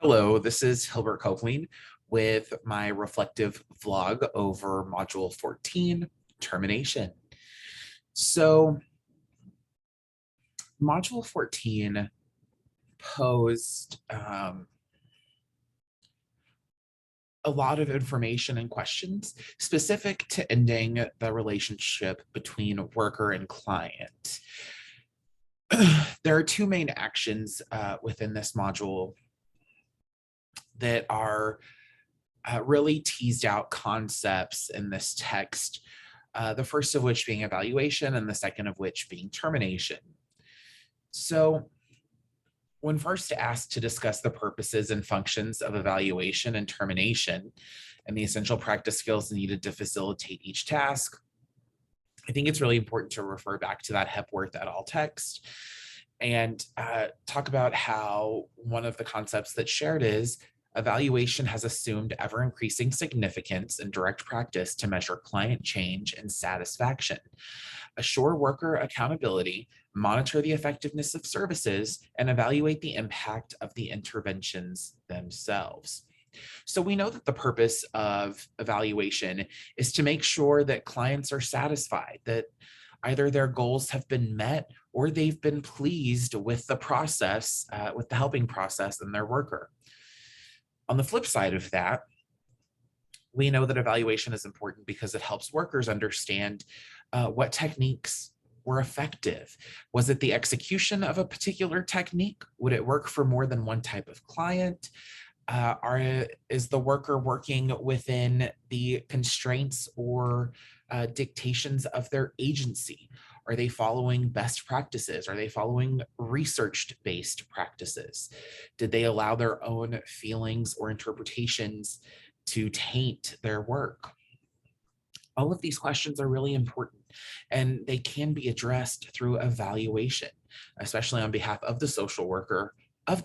Hello, this is Hilbert Copeland with my reflective vlog over Module 14, Termination. So, Module 14 posed a lot of information and questions specific to ending the relationship between worker and client. There are two main actions within this module that are really teased out concepts in this text, the first of which being evaluation and the second of which being termination. So when first asked to discuss the purposes and functions of evaluation and termination and the essential practice skills needed to facilitate each task, I think it's really important to refer back to that Hepworth et al. Text and talk about how one of the concepts that's shared is evaluation has assumed ever increasing significance in direct practice to measure client change and satisfaction, assure worker accountability, monitor the effectiveness of services, and evaluate the impact of the interventions themselves. So we know that the purpose of evaluation is to make sure that clients are satisfied, that either their goals have been met or they've been pleased with the process, with the helping process and their worker. On the flip side of that, we know that evaluation is important because it helps workers understand what techniques were effective. Was it the execution of a particular technique? Would it work for more than one type of client? Is the worker working within the constraints or dictations of their agency? Are they following best practices? Are they following research-based practices? Did they allow their own feelings or interpretations to taint their work? All of these questions are really important, and they can be addressed through evaluation, especially on behalf of the social worker, I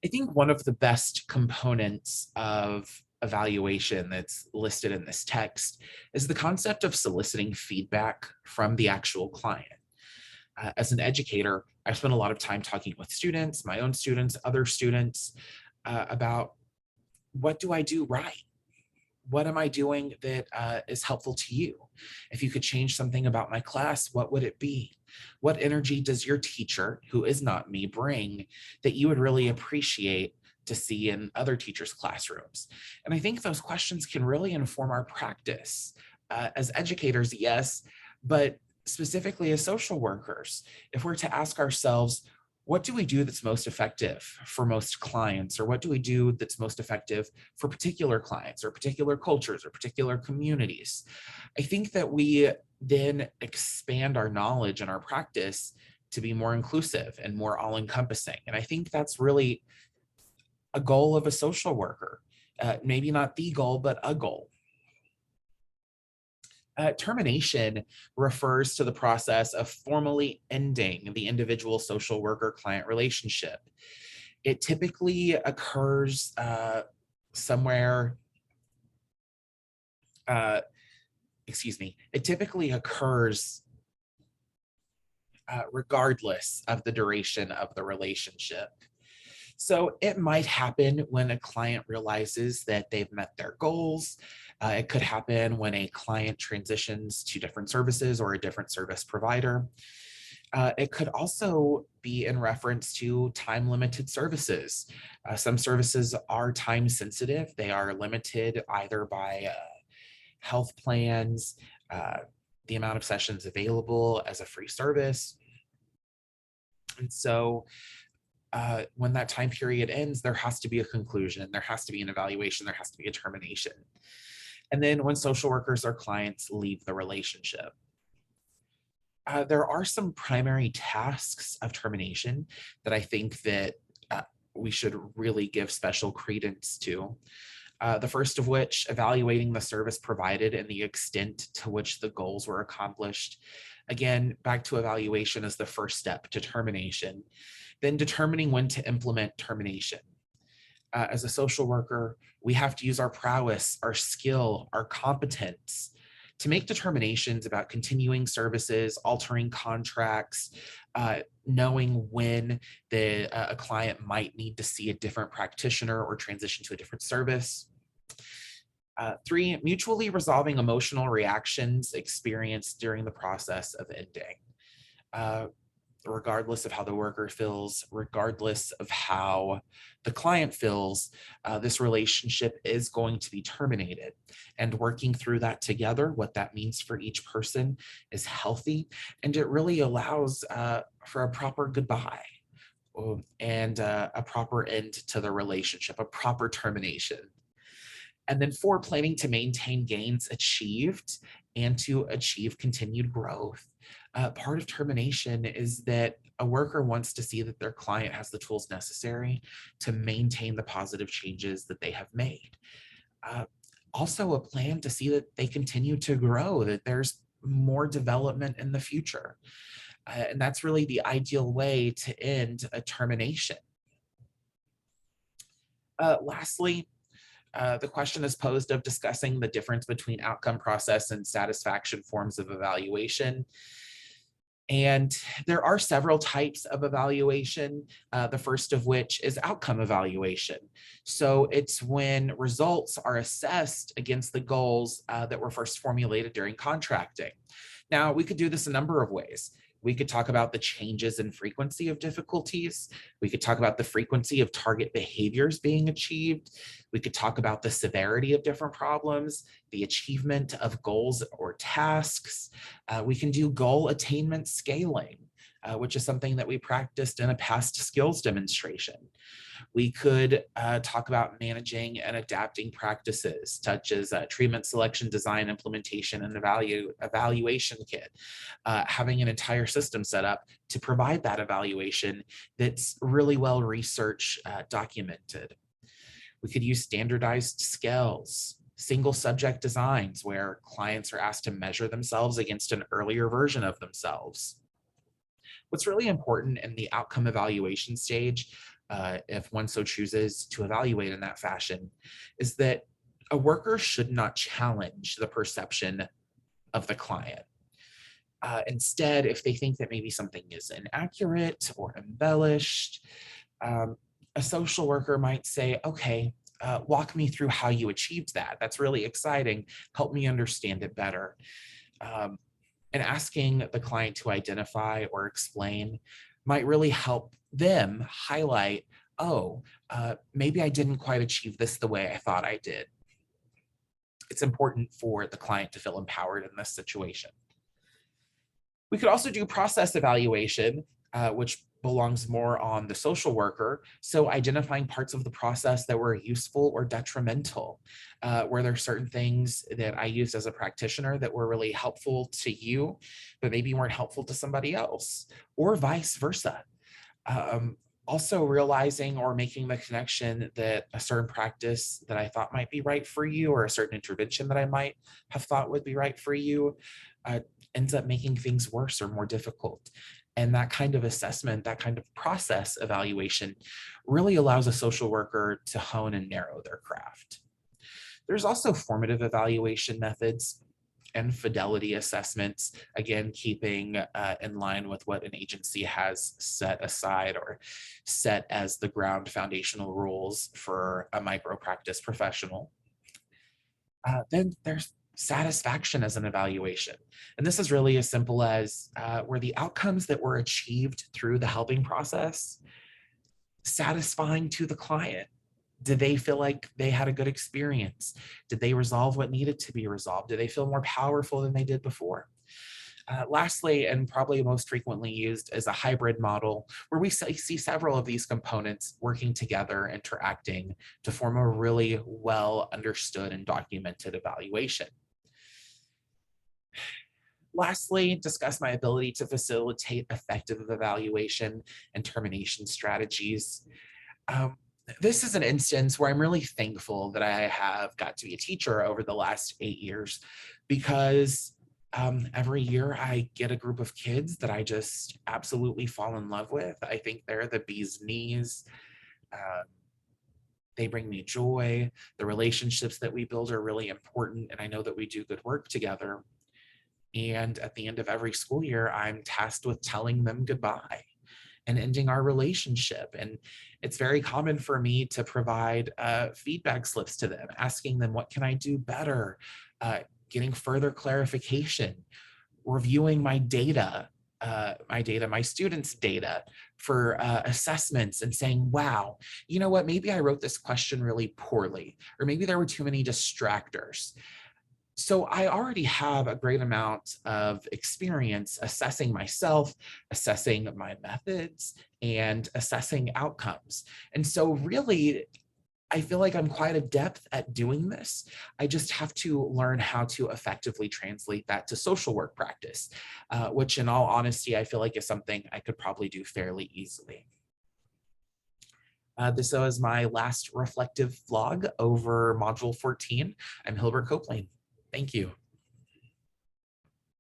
think one of the best components of evaluation that's listed in this text is the concept of soliciting feedback from the actual client. As an educator, I've spent a lot of time talking with students, my own students, other students, about what do I do right? What am I doing that is helpful to you? If you could change something about my class, what would it be? What energy does your teacher, who is not me, bring that you would really appreciate to see in other teachers' classrooms? And I think those questions can really inform our practice. As educators, yes, but specifically as social workers, if we're to ask ourselves, what do we do that's most effective for most clients? Or what do we do that's most effective for particular clients or particular cultures or particular communities? I think that we then expand our knowledge and our practice to be more inclusive and more all-encompassing. And I think that's really a goal of a social worker. Maybe not the goal, but a goal. Termination refers to the process of formally ending the individual social worker-client relationship. It typically occurs somewhere, it typically occurs regardless of the duration of the relationship. So it might happen when a client realizes that they've met their goals. It could happen when a client transitions to different services or a different service provider. It could also be in reference to time-limited services. Some services are time sensitive. They are limited either by health plans, the amount of sessions available as a free service. And so when that time period ends, there has to be a conclusion, there has to be an evaluation, there has to be a termination. And then when social workers or clients leave the relationship. There are some primary tasks of termination that I think that we should really give special credence to. The first of which, evaluating the service provided and the extent to which the goals were accomplished. Again, back to evaluation as the first step to termination. Then determining when to implement termination. As a social worker, we have to use our prowess, our skill, our competence to make determinations about continuing services, altering contracts, knowing when a client might need to see a different practitioner or transition to a different service. 3, mutually resolving emotional reactions experienced during the process of ending. Regardless of how the worker feels, regardless of how the client feels, this relationship is going to be terminated. And working through that together, what that means for each person is healthy, and it really allows for a proper goodbye and a proper end to the relationship, a proper termination. And then 4, planning to maintain gains achieved and to achieve continued growth. Part of termination is that a worker wants to see that their client has the tools necessary to maintain the positive changes that they have made. Also, a plan to see that they continue to grow, that there's more development in the future. And that's really the ideal way to end a termination. Lastly, the question is posed of discussing the difference between outcome process and satisfaction forms of evaluation. And there are several types of evaluation, the first of which is outcome evaluation. So it's when results are assessed against the goals that were first formulated during contracting. Now, we could do this a number of ways. We could talk about the changes in frequency of difficulties. We could talk about the frequency of target behaviors being achieved. We could talk about the severity of different problems, the achievement of goals or tasks. We can do goal attainment scaling, which is something that we practiced in a past skills demonstration. We could talk about managing and adapting practices such as treatment selection, design, implementation, and evaluation kit, having an entire system set up to provide that evaluation that's really well research documented. We could use standardized scales, single subject designs where clients are asked to measure themselves against an earlier version of themselves. What's really important in the outcome evaluation stage, if one so chooses to evaluate in that fashion, is that a worker should not challenge the perception of the client. Instead, if they think that maybe something is inaccurate or embellished, a social worker might say, okay, walk me through how you achieved that. That's really exciting. Help me understand it better. And asking the client to identify or explain might really help them highlight, oh, maybe I didn't quite achieve this the way I thought I did. It's important for the client to feel empowered in this situation. We could also do process evaluation, which belongs more on the social worker. So identifying parts of the process that were useful or detrimental. Were there certain things that I used as a practitioner that were really helpful to you, but maybe weren't helpful to somebody else, or vice versa. Also realizing or making the connection that a certain practice that I thought might be right for you, or a certain intervention that I might have thought would be right for you, ends up making things worse or more difficult. And that kind of assessment, that kind of process evaluation really allows a social worker to hone and narrow their craft. There's also formative evaluation methods and fidelity assessments, again, keeping in line with what an agency has set aside or set as the ground foundational rules for a micro practice professional. Then there's satisfaction as an evaluation. And this is really as simple as were the outcomes that were achieved through the helping process satisfying to the client? Did they feel like they had a good experience? Did they resolve what needed to be resolved? Did they feel more powerful than they did before? Lastly, and probably most frequently used, is a hybrid model where we see several of these components working together, interacting to form a really well understood and documented evaluation. Lastly, discuss my ability to facilitate effective evaluation and termination strategies. This is an instance where I'm really thankful that I have got to be a teacher over the last 8 years, because every year I get a group of kids that I just absolutely fall in love with. I think they're the bee's knees. They bring me joy. The relationships that we build are really important, and I know that we do good work together. And at the end of every school year, I'm tasked with telling them goodbye and ending our relationship. And it's very common for me to provide feedback slips to them, asking them, what can I do better? Getting further clarification, reviewing my students' data for assessments and saying, wow, you know what, maybe I wrote this question really poorly, or maybe there were too many distractors. So I already have a great amount of experience assessing myself, assessing my methods, and assessing outcomes. And so really, I feel like I'm quite adept at doing this. I just have to learn how to effectively translate that to social work practice, which in all honesty, I feel like is something I could probably do fairly easily. This was my last reflective vlog over Module 14. I'm Hilbert Copeland. Thank you.